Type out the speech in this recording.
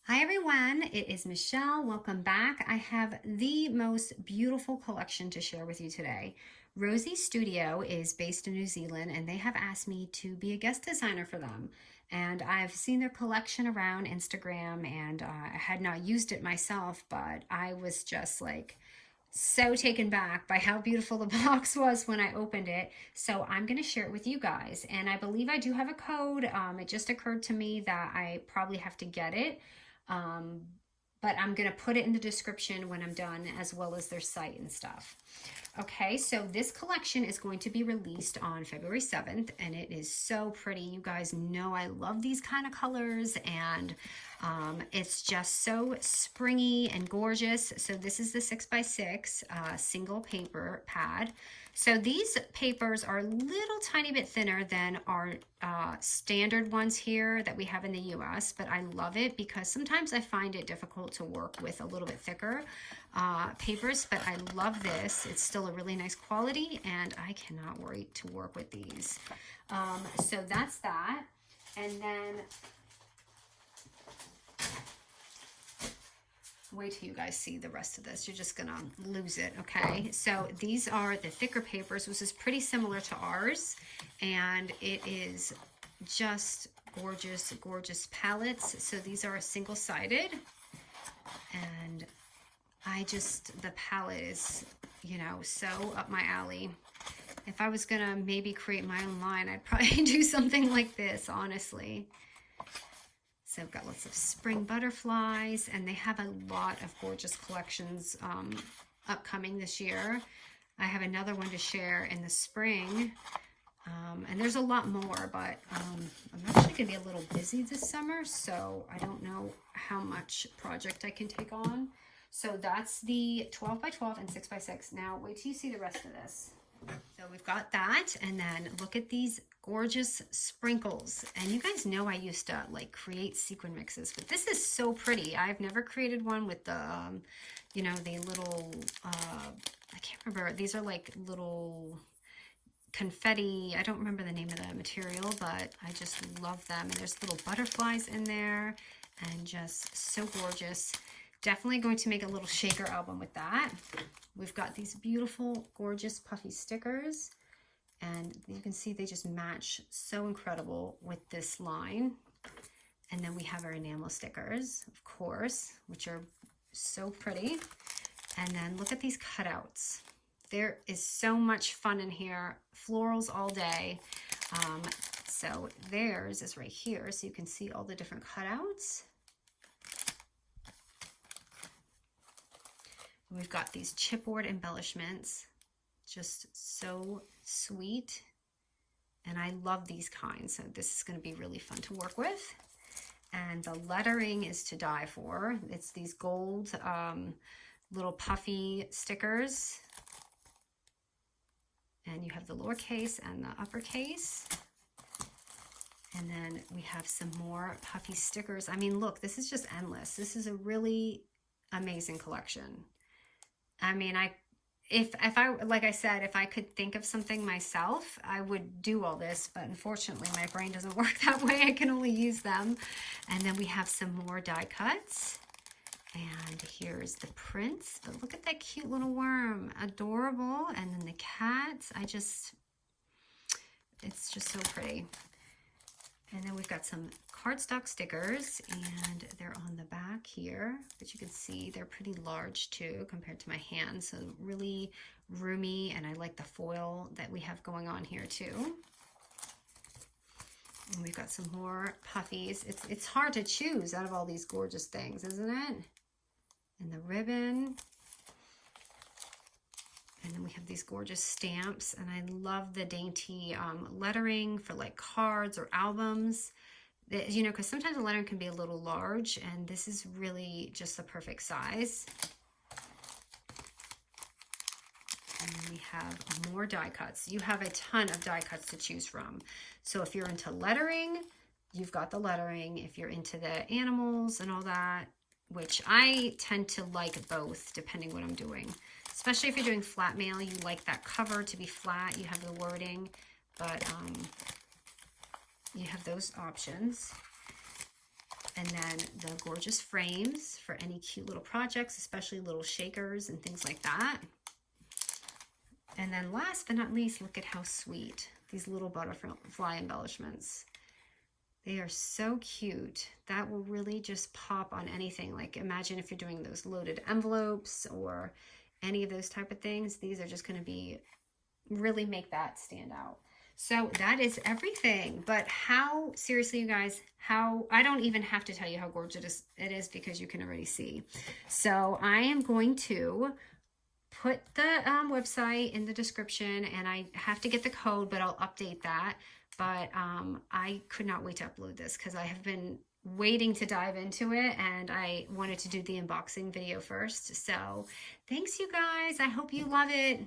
Hi everyone, it is Michelle. Welcome back. I have the most beautiful collection to share with you today. Rosie Studio is based in New Zealand and they have asked me to be a guest designer for them. And I've seen their collection around Instagram and I had not used it myself, but I was just like so taken back by how beautiful the box was when I opened it. So I'm going to share it with you guys. And I believe I do have a code. It just occurred to me that I probably have to get it. Um, but I'm going to put it in the description when I'm done, as well as their site and stuff. Okay, so this collection is going to be released on February 7th, and it is so pretty. You guys know I love these kind of colors, and it's just so springy and gorgeous. So this is the 6x6 single paper pad. So these papers are a little tiny bit thinner than our standard ones here that we have in the US, but I love it because sometimes I find it difficult to work with a little bit thicker papers, but I love this. It's still a really nice quality and I cannot wait to work with these. So that's that. And then wait till you guys see the rest of this. You're just gonna lose it, okay? So these are the thicker papers, which is pretty similar to ours, and it is just gorgeous, gorgeous palettes. So these are single-sided, and the palette is, you know, so up my alley. If I was gonna maybe create my own line, I'd probably do something like this, honestly. So I've got lots of spring butterflies, and they have a lot of gorgeous collections upcoming this year. I have another one to share in the spring, and there's a lot more, but I'm actually going to be a little busy this summer, so I don't know how much project I can take on. So that's the 12 by 12 and 6 by 6. Now wait till you see the rest of this. So we've got that, and then look at these gorgeous sprinkles. And you guys know I used to like create sequin mixes, but this is so pretty. I've never created one with the, you know, the little, I can't remember. These are like little confetti. I don't remember the name of the material, but I just love them. And there's little butterflies in there and just so gorgeous. Definitely going to make a little shaker album with that. We've got these beautiful, gorgeous puffy stickers. And you can see they just match so incredible with this line. And then we have our enamel stickers, of course, which are so pretty. And then look at these cutouts. There is so much fun in here. Florals all day. So theirs is right here, so you can see all the different cutouts. We've got these chipboard embellishments, just so sweet. And I love these kinds, so this is going to be really fun to work with. And the lettering is to die for. It's these gold little puffy stickers. And you have the lowercase and the uppercase. And then we have some more puffy stickers. I mean, look, this is just endless. This is a really amazing collection. I mean, if I, like I said, if I could think of something myself, I would do all this, but unfortunately my brain doesn't work that way. I can only use them. And then we have some more die cuts. And here's the prints, but look at that cute little worm, adorable. And then the cats, it's just so pretty. And then we've got some cardstock stickers, and they're on the back here, but you can see they're pretty large too compared to my hand, so really roomy, and I like the foil that we have going on here too. And we've got some more puffies. It's hard to choose out of all these gorgeous things, isn't it? And the ribbon. And then we have these gorgeous stamps, and I love the dainty lettering for like cards or albums. You know, because sometimes the lettering can be a little large, and this is really just the perfect size. And then we have more die cuts. You have a ton of die cuts to choose from. So if you're into lettering, you've got the lettering. If you're into the animals and all that, which I tend to like both depending what I'm doing. Especially if you're doing flat mail, you like that cover to be flat. You have the wording, but you have those options. And then the gorgeous frames for any cute little projects, especially little shakers and things like that. And then last but not least, look at how sweet these little butterfly embellishments. They are so cute. That will really just pop on anything. Like imagine if you're doing those loaded envelopes or any of those type of things. These are just going to be really make that stand out. So that is everything. But how, seriously, you guys, how, I don't even have to tell you how gorgeous it is because you can already see. So I am going to put the website in the description, and I have to get the code, but I'll update that. But I could not wait to upload this because I have been waiting to dive into it, and I wanted to do the unboxing video first. So thanks, you guys. I hope you love it.